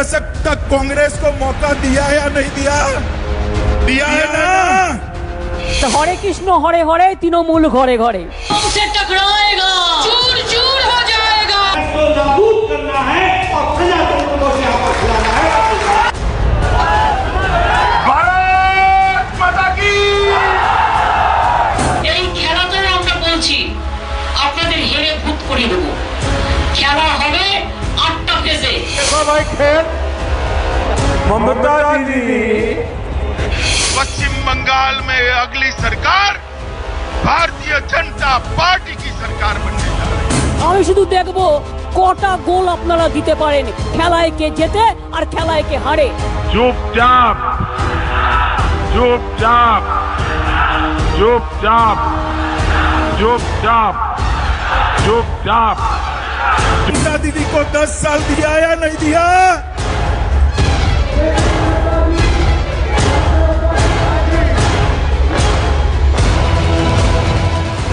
दशक तक कांग्रेस को मौका दिया या नहीं दिया? दिया है ना? तो हरे कृष्ण हरे हरे तृणमूल घरे घरे हमसे टकराएगा, चूर चूर हो जाएगा। इसको नाबूद करना है और सजा तुमको से आपस खिलाना है। भारत माता की। এই খেলাতে আমরা বলছি আপনাদের হেরে ভূত করে দেব। খেলা হবে 8টা ফেজে। भाई खेल ममता दीदी पश्चिम बंगाल में अगली सरकार भारतीय जनता पार्टी की सरकार बनने जा रही है। আমি শুধু দেখবো কটা গোল আপনারা দিতে পারেন, খেলায় কে জেতে আর খেলায় কে হারে। चुपचाप चुपचाप चुपचाप चुपचाप चुपचाप। ममता दीदी को 10 साल दिया या नहीं दिया?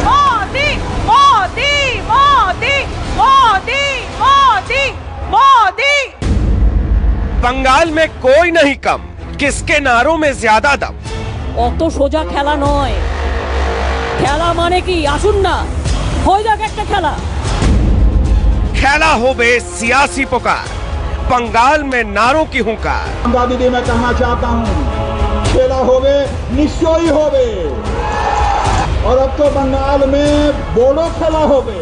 मोदी मोदी मोदी मोदी मोदी मोदी। बंगाल में कोई नहीं कम, किसके नारों में ज्यादा दम। অত সোজা খেলা নয়। খেলা মানে কি? আসুন না হয়ে যাক একটা খেলা। खेला हो बे सियासी पुकार, बंगाल में नारों की हुंकार। ममता दीदी मैं कहना चाहता हूँ खेला होवे निश्चय होवे, और अब तो बंगाल में बोलो खेला होवे।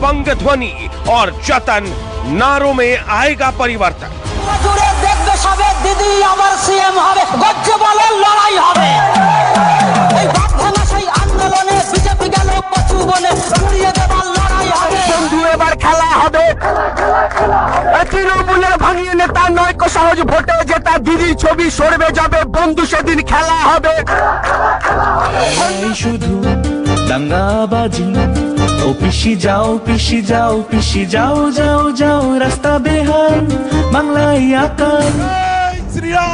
बंग ध्वनि और जतन, नारों में आएगा परिवर्तन। জুড়ে দেখবে সবে দিদি আবার সিএম হবে, গজ্জে বলে লড়াই হবে। এই বাদভাঙা সেই আন্দোলনে বিজেপি গেল পচু বনে, উড়িয়ে দেবার লড়াই হবে। বন্ধু এবার খেলা হবে, তৃণমূলের ভাঙিয়ে নেতা নয় কো সহজ ভোটে জেতা, দিদির ছবি সরবে যাবে বন্ধু সেদিন খেলা হবে। শুধু দাঙ্গাবাজি ও পিসি যাও পিসি যাও পিসি যাও যাও যাও রাস্তা বেহাল বাংলায় আকাল।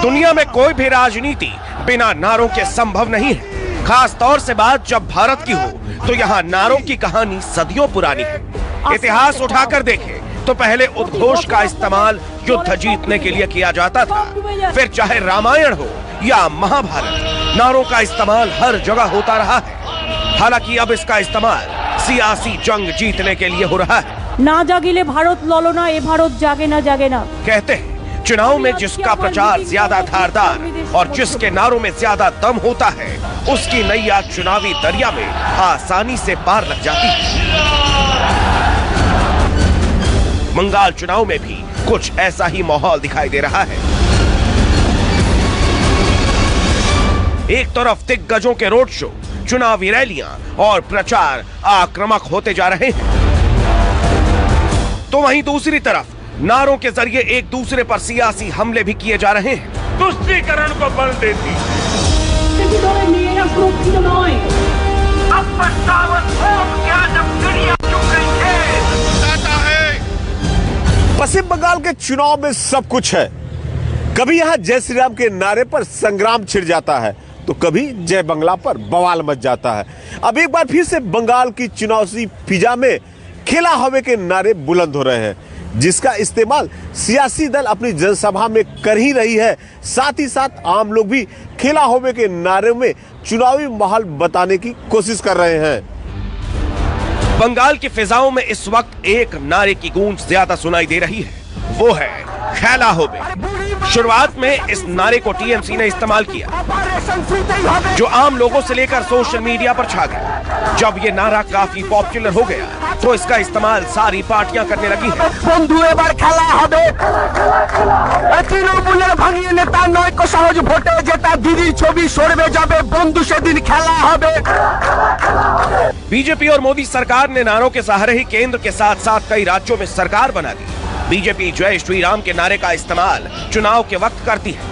दुनिया में कोई भी राजनीति बिना नारों के संभव नहीं है, खास तौर से बात जब भारत की हो तो यहाँ नारों की कहानी सदियों पुरानी है। इतिहास उठाकर देखें तो पहले उद्घोष का इस्तेमाल युद्ध जीतने के लिए किया जाता था, फिर चाहे रामायण हो या महाभारत, नारों का इस्तेमाल हर जगह होता रहा है। हालांकि अब इसका इस्तेमाल सियासी जंग जीतने के लिए हो रहा है। না জাগিলে ভারত ললনা, এ ভারত জাগে না জাগে না। कहते हैं चुनाव में जिसका प्रचार ज्यादा धारदार और जिसके नारों में ज्यादा दम होता है, उसकी नैया चुनावी दरिया में आसानी से पार लग जाती है। बंगाल चुनाव में भी कुछ ऐसा ही माहौल दिखाई दे रहा है। एक तरफ दिग्गजों के रोड शो, चुनावी रैलियां और प्रचार आक्रामक होते जा रहे हैं, तो वहीं दूसरी तरफ नारों के जरिए एक दूसरे पर सियासी हमले भी किए जा रहे हैं। तुष्टीकरण को बल देती पश्चिम बंगाल के चुनाव में सब कुछ है। कभी यहाँ जय श्री राम के नारे पर संग्राम छिड़ जाता है, तो कभी जय बंगला पर बवाल मच जाता है। अब एक बार फिर से बंगाल की चुनावी फिजा में खेला होवे के नारे बुलंद हो रहे हैं, जिसका इस्तेमाल सियासी दल अपनी जनसभा में कर ही रही है। साथ ही साथ आम लोग भी खेला होवे के नारे में चुनावी माहौल बताने की कोशिश कर रहे हैं। बंगाल की फिजाओं में इस वक्त एक नारे की गूंज ज्यादा सुनाई दे रही है, वो है खेला होवे। शुरुआत में इस नारे को टीएमसी ने इस्तेमाल किया, जो आम लोगों से लेकर सोशल मीडिया पर छा गया। जब ये नारा काफी पॉपुलर हो गया तो इसका इस्तेमाल सारी पार्टियां करने लगी है। बंधु एबार खेला होवे, तृणमूलेर भांगिए नेता नय को सहज भोटे जेता, दीदी छवि सौरभे जाबे बंधु सेदिन खेला होवे। बीजेपी और मोदी सरकार ने नारों के सहारे ही केंद्र के साथ साथ कई राज्यों में सरकार बना दी। बीजेपी जय श्री राम के नारे का इस्तेमाल चुनाव के वक्त करती है,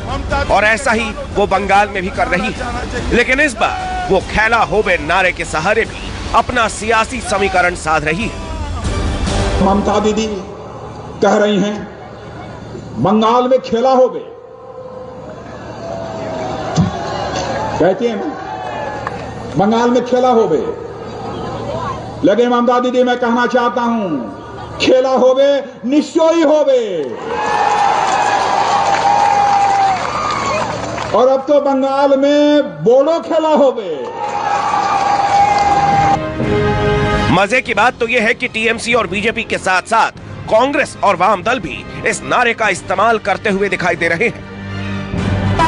और ऐसा ही वो बंगाल में भी कर रही है। लेकिन इस बार वो खेला होवे नारे के सहारे भी अपना सियासी समीकरण साध रही है। ममता दीदी कह रही हैं बंगाल में खेला होवे, कहती हैं बंगाल में खेला होवे। लेकिन ममता दीदी मैं कहना चाहता हूं खेला होवे निश्चयी होवे। और अब तो बंगाल में बोडो खेला होवे। मजे की बात तो यह है कि टीएमसी और बीजेपी के साथ साथ कांग्रेस और वाम दल भी इस नारे का इस्तेमाल करते हुए दिखाई दे रहे हैं।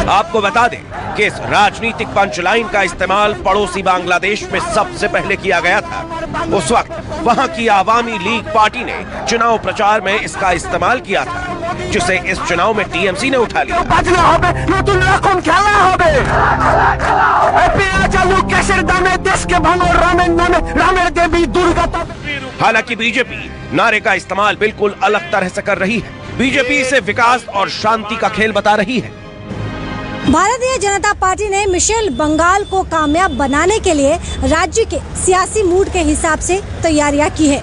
आपको बता दें कि इस राजनीतिक पंचलाइन का इस्तेमाल पड़ोसी बांग्लादेश में सबसे पहले किया गया था। उस वक्त वहां की आवामी लीग पार्टी ने चुनाव प्रचार में इसका इस्तेमाल किया था, जिसे इस चुनाव में टीएमसी ने उठा लिया। हालांकि बीजेपी नारे का इस्तेमाल बिल्कुल अलग तरह से कर रही है। बीजेपी इसे विकास और शांति का खेल बता रही है। भारतीय जनता पार्टी ने मिशेल बंगाल को कामयाब बनाने के लिए राज्य के सियासी मूड के हिसाब से तैयारियां की है।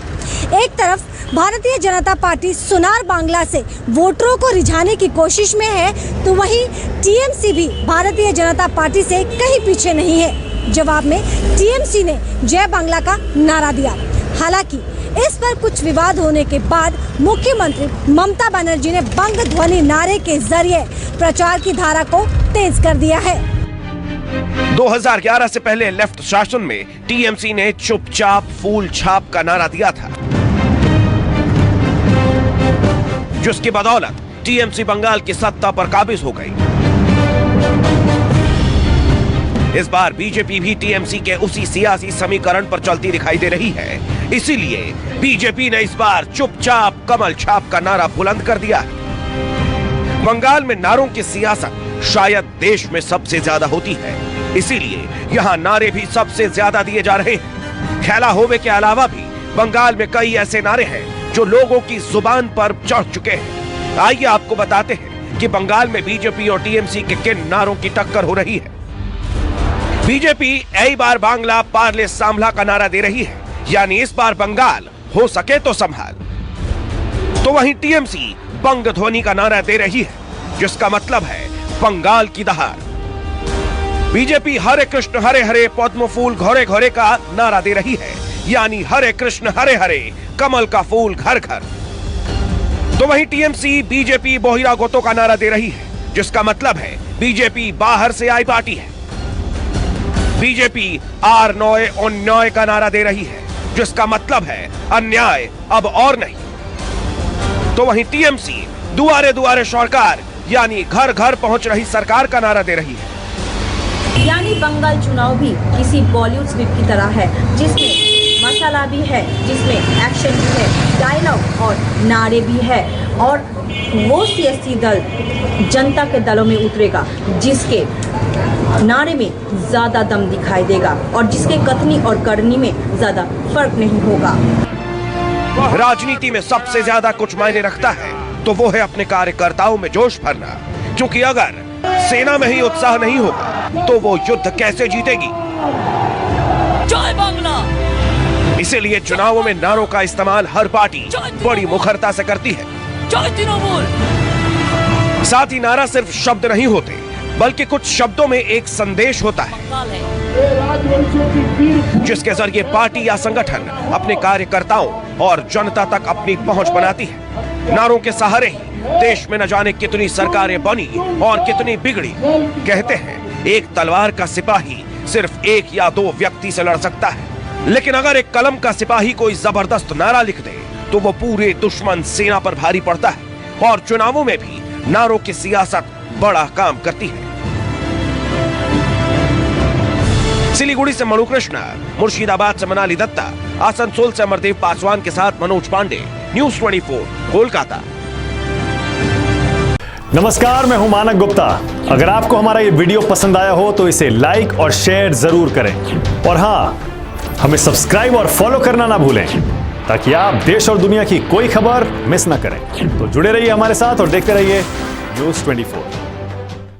एक तरफ भारतीय जनता पार्टी सुनार बांग्ला से वोटरों को रिझाने की कोशिश में है, तो वहीं टीएमसी भी भारतीय जनता पार्टी से कहीं पीछे नहीं है। जवाब में टीएमसी ने जय बांग्ला का नारा दिया। हालांकि इस पर कुछ विवाद होने के बाद मुख्यमंत्री ममता बनर्जी ने बंग ध्वनि नारे के जरिए प्रचार की धारा को तेज कर दिया है। 2011 से पहले लेफ्ट शासन में टीएमसी ने चुपचाप फूल छाप का नारा दिया था, जिसकी बदौलत टीएमसी बंगाल की सत्ता पर काबिज हो गई। इस बार बीजेपी भी टीएमसी के उसी सियासी समीकरण पर चलती दिखाई दे रही है। इसीलिए बीजेपी ने इस बार चुपचाप कमल छाप का नारा बुलंद कर दिया है। बंगाल में नारों की सियासत शायद देश में सबसे ज्यादा होती है, इसीलिए यहाँ नारे भी सबसे ज्यादा दिए जा रहे हैं। खेला होवे के अलावा भी बंगाल में कई ऐसे नारे हैं जो लोगों की जुबान पर चढ़ चुके हैं। आइए आपको बताते हैं कि बंगाल में बीजेपी और टीएमसी के किन नारों की टक्कर हो रही है। बीजेपी ऐ बार बांग्ला पार्ले सांभला का नारा दे रही है, यानी इस बार बंगाल हो सके तो संभाल। तो वहीं टीएमसी बंग ध्वनि का नारा दे रही है, जिसका मतलब है बंगाल की दहाड़। बीजेपी हरे कृष्ण हरे हरे पद्म फूल घोरे घोरे का नारा दे रही है, यानी हरे कृष्ण हरे हरे कमल का फूल घर घर। तो वहीं टीएमसी बीजेपी बोहिरा गोतो का नारा दे रही है, जिसका मतलब है बीजेपी बाहर से आई पार्टी है। बीजेपी आर नोए अन्याय का नारा दे रही है, जिसका मतलब है अन्याय अब और नहीं। तो वहीं टीएमसी दुआरे दुआरे सरकार, यानी घर घर पहुंच रही सरकार का नारा दे रही है। यानी बंगाल चुनाव भी किसी बॉलीवुड स्क्रिप्ट की तरह है, जिसमें मसाला भी है, जिसमें एक्शन भी है, डायलॉग और नारे भी है। और वो सियासी दल जनता के दलों में उतरेगा जिसके नारे में ज्यादा दम दिखाई देगा और जिसके कथनी और करनी में ज्यादा फर्क नहीं होगा। राजनीति में सबसे ज्यादा कुछ मायने रखता है तो वो है अपने कार्यकर्ताओं में जोश भरना, क्योंकि अगर सेना में ही उत्साह नहीं होगा तो वो युद्ध कैसे जीतेगी। जय बांग्ला। इसीलिए चुनावों में नारों का इस्तेमाल हर पार्टी बड़ी मुखरता से करती है। जय तृणमूल। साथ ही नारा सिर्फ शब्द नहीं होते, बल्कि कुछ शब्दों में एक संदेश होता है, जिसके जरिए पार्टी या संगठन अपने कार्यकर्ताओं और जनता तक अपनी पहुंच बनाती है। नारों के सहारे ही देश में न जाने कितनी सरकारें बनी और कितनी बिगड़ी। कहते हैं एक तलवार का सिपाही सिर्फ एक या दो व्यक्ति से लड़ सकता है, लेकिन अगर एक कलम का सिपाही कोई जबरदस्त नारा लिख दे तो वो पूरे दुश्मन सेना पर भारी पड़ता है। और चुनावों में भी नारों की सियासत बड़ा काम करती है। सिलीगुड़ी से मनु कृष्णा, मुर्शिदाबाद से मनाली दत्ता, आसनसोल से अमरदेव पासवान के साथ मनोज पांडे, न्यूज़ 24 कोलकाता। नमस्कार, मैं हूं मानक गुप्ता। अगर आपको हमारा ये वीडियो पसंद आया हो तो इसे लाइक और शेयर जरूर करें, और हाँ, हमें सब्सक्राइब और फॉलो करना ना भूलें, ताकि आप देश और दुनिया की कोई खबर मिस ना करें। तो जुड़े रहिए हमारे साथ और देखते रहिए न्यूज़ 24।